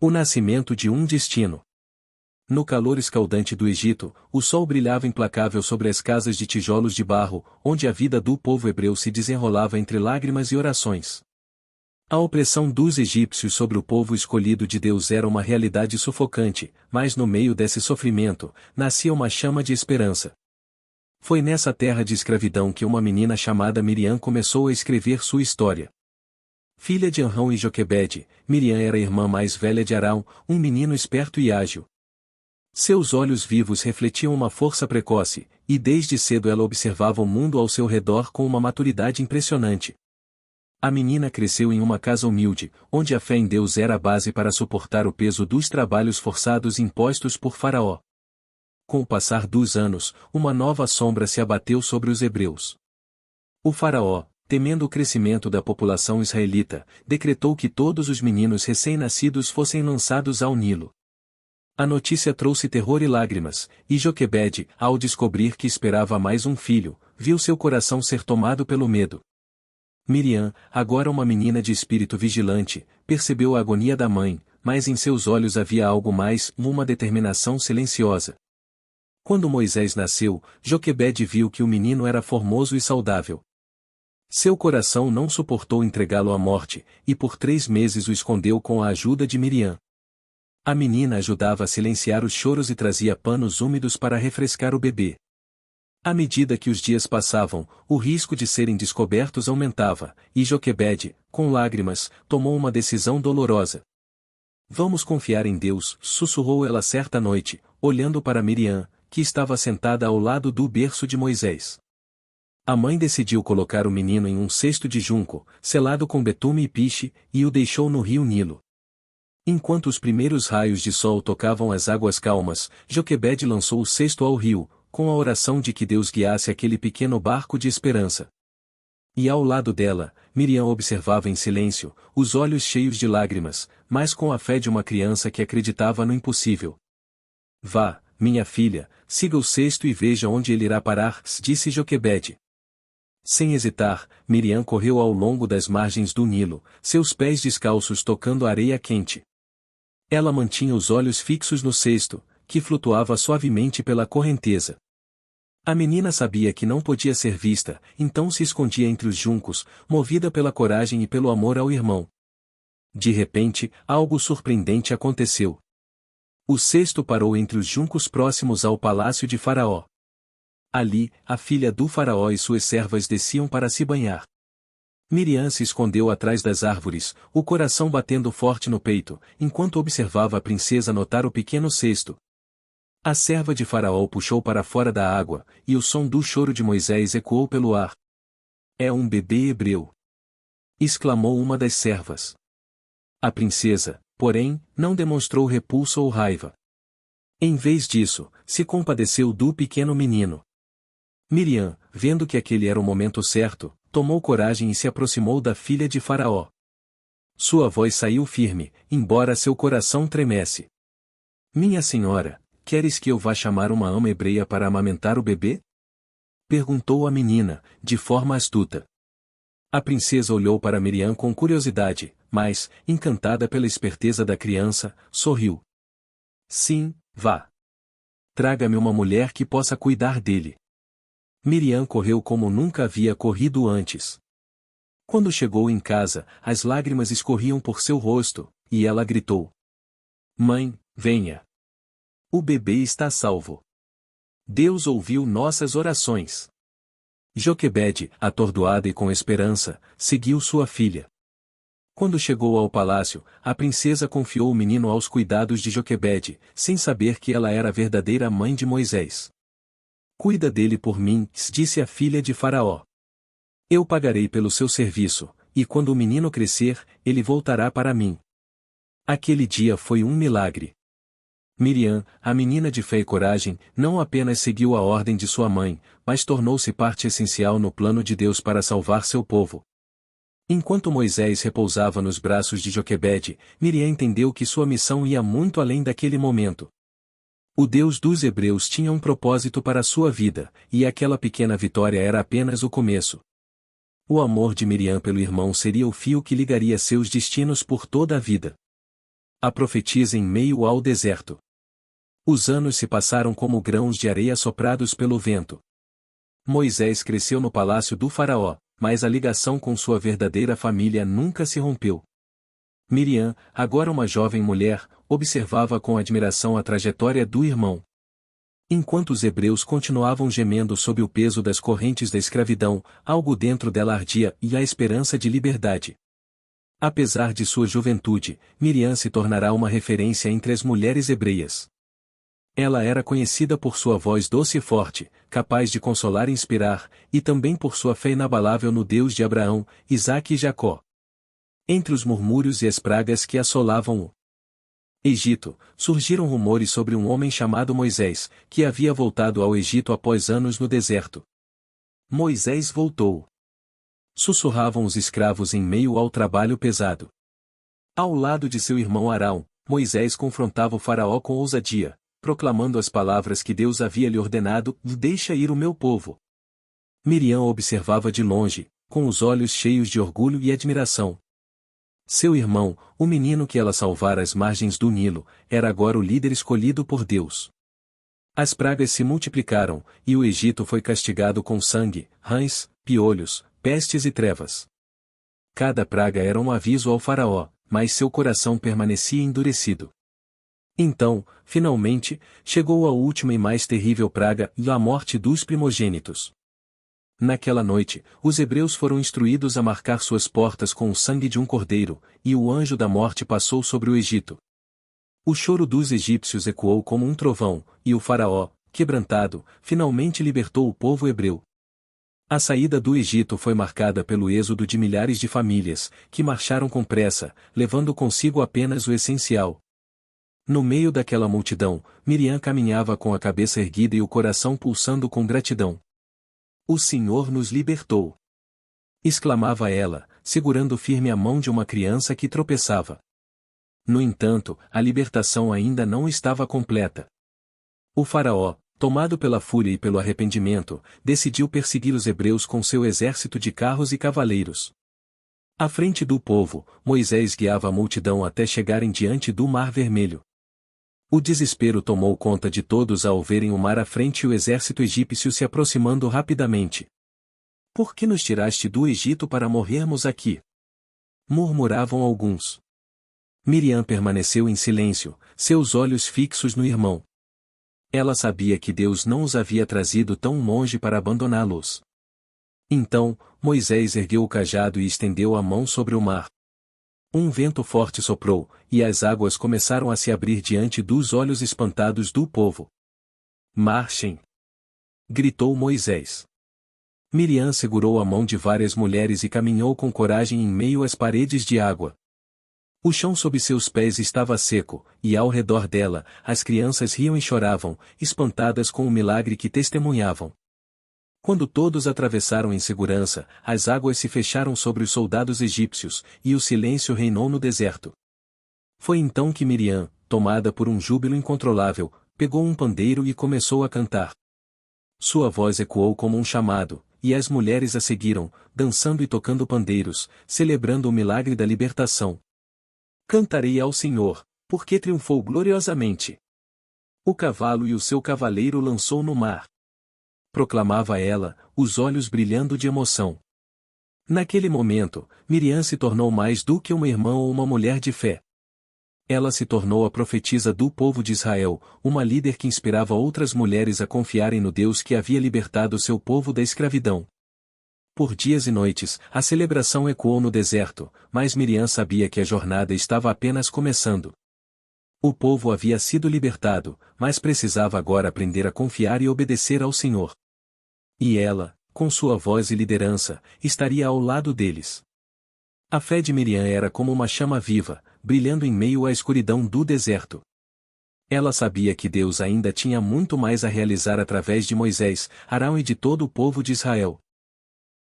O nascimento de um destino. No calor escaldante do Egito, o sol brilhava implacável sobre as casas de tijolos de barro, onde a vida do povo hebreu se desenrolava entre lágrimas e orações. A opressão dos egípcios sobre o povo escolhido de Deus era uma realidade sufocante, mas no meio desse sofrimento, nascia uma chama de esperança. Foi nessa terra de escravidão que uma menina chamada Miriam começou a escrever sua história. Filha de Arão e Joquebede, Miriam era a irmã mais velha de Arão, um menino esperto e ágil. Seus olhos vivos refletiam uma força precoce, e desde cedo ela observava o mundo ao seu redor com uma maturidade impressionante. A menina cresceu em uma casa humilde, onde a fé em Deus era a base para suportar o peso dos trabalhos forçados impostos por Faraó. Com o passar dos anos, uma nova sombra se abateu sobre os hebreus. O Faraó, temendo o crescimento da população israelita, decretou que todos os meninos recém-nascidos fossem lançados ao Nilo. A notícia trouxe terror e lágrimas, e Joquebede, ao descobrir que esperava mais um filho, viu seu coração ser tomado pelo medo. Miriam, agora uma menina de espírito vigilante, percebeu a agonia da mãe, mas em seus olhos havia algo mais, uma determinação silenciosa. Quando Moisés nasceu, Joquebede viu que o menino era formoso e saudável. Seu coração não suportou entregá-lo à morte, e por 3 meses o escondeu com a ajuda de Miriam. A menina ajudava a silenciar os choros e trazia panos úmidos para refrescar o bebê. À medida que os dias passavam, o risco de serem descobertos aumentava, e Joquebede, com lágrimas, tomou uma decisão dolorosa. Vamos confiar em Deus, sussurrou ela certa noite, olhando para Miriam, que estava sentada ao lado do berço de Moisés. A mãe decidiu colocar o menino em um cesto de junco, selado com betume e piche, e o deixou no rio Nilo. Enquanto os primeiros raios de sol tocavam as águas calmas, Joquebede lançou o cesto ao rio, com a oração de que Deus guiasse aquele pequeno barco de esperança. E ao lado dela, Miriam observava em silêncio, os olhos cheios de lágrimas, mas com a fé de uma criança que acreditava no impossível. Vá, minha filha, siga o cesto e veja onde ele irá parar, disse Joquebede. Sem hesitar, Miriam correu ao longo das margens do Nilo, seus pés descalços tocando a areia quente. Ela mantinha os olhos fixos no cesto, que flutuava suavemente pela correnteza. A menina sabia que não podia ser vista, então se escondia entre os juncos, movida pela coragem e pelo amor ao irmão. De repente, algo surpreendente aconteceu. O cesto parou entre os juncos próximos ao palácio de Faraó. Ali, a filha do Faraó e suas servas desciam para se banhar. Miriam se escondeu atrás das árvores, o coração batendo forte no peito, enquanto observava a princesa notar o pequeno cesto. A serva de Faraó puxou para fora da água, e o som do choro de Moisés ecoou pelo ar. É um bebê hebreu! Exclamou uma das servas. A princesa, porém, não demonstrou repulso ou raiva. Em vez disso, se compadeceu do pequeno menino. Miriam, vendo que aquele era o momento certo, tomou coragem e se aproximou da filha de Faraó. Sua voz saiu firme, embora seu coração tremesse. Minha senhora, queres que eu vá chamar uma ama hebreia para amamentar o bebê? Perguntou a menina, de forma astuta. A princesa olhou para Miriam com curiosidade, mas, encantada pela esperteza da criança, sorriu. Sim, vá. Traga-me uma mulher que possa cuidar dele. Miriam correu como nunca havia corrido antes. Quando chegou em casa, as lágrimas escorriam por seu rosto, e ela gritou. Mãe, venha. O bebê está salvo. Deus ouviu nossas orações. Joquebede, atordoada e com esperança, seguiu sua filha. Quando chegou ao palácio, a princesa confiou o menino aos cuidados de Joquebede, sem saber que ela era a verdadeira mãe de Moisés. Cuida dele por mim, disse a filha de Faraó. Eu pagarei pelo seu serviço, e quando o menino crescer, ele voltará para mim. Aquele dia foi um milagre. Miriam, a menina de fé e coragem, não apenas seguiu a ordem de sua mãe, mas tornou-se parte essencial no plano de Deus para salvar seu povo. Enquanto Moisés repousava nos braços de Joquebede, Miriam entendeu que sua missão ia muito além daquele momento. O Deus dos Hebreus tinha um propósito para sua vida, e aquela pequena vitória era apenas o começo. O amor de Miriam pelo irmão seria o fio que ligaria seus destinos por toda a vida. A profetisa em meio ao deserto. Os anos se passaram como grãos de areia soprados pelo vento. Moisés cresceu no palácio do faraó, mas a ligação com sua verdadeira família nunca se rompeu. Miriam, agora uma jovem mulher, observava com admiração a trajetória do irmão. Enquanto os hebreus continuavam gemendo sob o peso das correntes da escravidão, algo dentro dela ardia e a esperança de liberdade. Apesar de sua juventude, Miriam se tornará uma referência entre as mulheres hebreias. Ela era conhecida por sua voz doce e forte, capaz de consolar e inspirar, e também por sua fé inabalável no Deus de Abraão, Isaque e Jacó. Entre os murmúrios e as pragas que assolavam o Egito, surgiram rumores sobre um homem chamado Moisés, que havia voltado ao Egito após anos no deserto. Moisés voltou. Sussurravam os escravos em meio ao trabalho pesado. Ao lado de seu irmão Arão, Moisés confrontava o faraó com ousadia, proclamando as palavras que Deus havia lhe ordenado: "Deixa ir o meu povo." Miriam observava de longe, com os olhos cheios de orgulho e admiração. Seu irmão, o menino que ela salvara às margens do Nilo, era agora o líder escolhido por Deus. As pragas se multiplicaram, e o Egito foi castigado com sangue, rãs, piolhos, pestes e trevas. Cada praga era um aviso ao faraó, mas seu coração permanecia endurecido. Então, finalmente, chegou a última e mais terrível praga, a morte dos primogênitos. Naquela noite, os hebreus foram instruídos a marcar suas portas com o sangue de um cordeiro, e o anjo da morte passou sobre o Egito. O choro dos egípcios ecoou como um trovão, e o faraó, quebrantado, finalmente libertou o povo hebreu. A saída do Egito foi marcada pelo êxodo de milhares de famílias, que marcharam com pressa, levando consigo apenas o essencial. No meio daquela multidão, Miriam caminhava com a cabeça erguida e o coração pulsando com gratidão. "O Senhor nos libertou!" exclamava ela, segurando firme a mão de uma criança que tropeçava. No entanto, a libertação ainda não estava completa. O faraó, tomado pela fúria e pelo arrependimento, decidiu perseguir os hebreus com seu exército de carros e cavaleiros. À frente do povo, Moisés guiava a multidão até chegarem diante do Mar Vermelho. O desespero tomou conta de todos ao verem o mar à frente e o exército egípcio se aproximando rapidamente. "Por que nos tiraste do Egito para morrermos aqui?" murmuravam alguns. Miriam permaneceu em silêncio, seus olhos fixos no irmão. Ela sabia que Deus não os havia trazido tão longe para abandoná-los. Então, Moisés ergueu o cajado e estendeu a mão sobre o mar. Um vento forte soprou, e as águas começaram a se abrir diante dos olhos espantados do povo. "Marchem!" gritou Moisés. Miriam segurou a mão de várias mulheres e caminhou com coragem em meio às paredes de água. O chão sob seus pés estava seco, e ao redor dela, as crianças riam e choravam, espantadas com o milagre que testemunhavam. Quando todos atravessaram em segurança, as águas se fecharam sobre os soldados egípcios, e o silêncio reinou no deserto. Foi então que Miriam, tomada por um júbilo incontrolável, pegou um pandeiro e começou a cantar. Sua voz ecoou como um chamado, e as mulheres a seguiram, dançando e tocando pandeiros, celebrando o milagre da libertação. "Cantarei ao Senhor, porque triunfou gloriosamente. O cavalo e o seu cavaleiro lançou no mar." proclamava ela, os olhos brilhando de emoção. Naquele momento, Miriam se tornou mais do que uma irmã ou uma mulher de fé. Ela se tornou a profetisa do povo de Israel, uma líder que inspirava outras mulheres a confiarem no Deus que havia libertado seu povo da escravidão. Por dias e noites, a celebração ecoou no deserto, mas Miriam sabia que a jornada estava apenas começando. O povo havia sido libertado, mas precisava agora aprender a confiar e obedecer ao Senhor. E ela, com sua voz e liderança, estaria ao lado deles. A fé de Miriam era como uma chama viva, brilhando em meio à escuridão do deserto. Ela sabia que Deus ainda tinha muito mais a realizar através de Moisés, Arão e de todo o povo de Israel.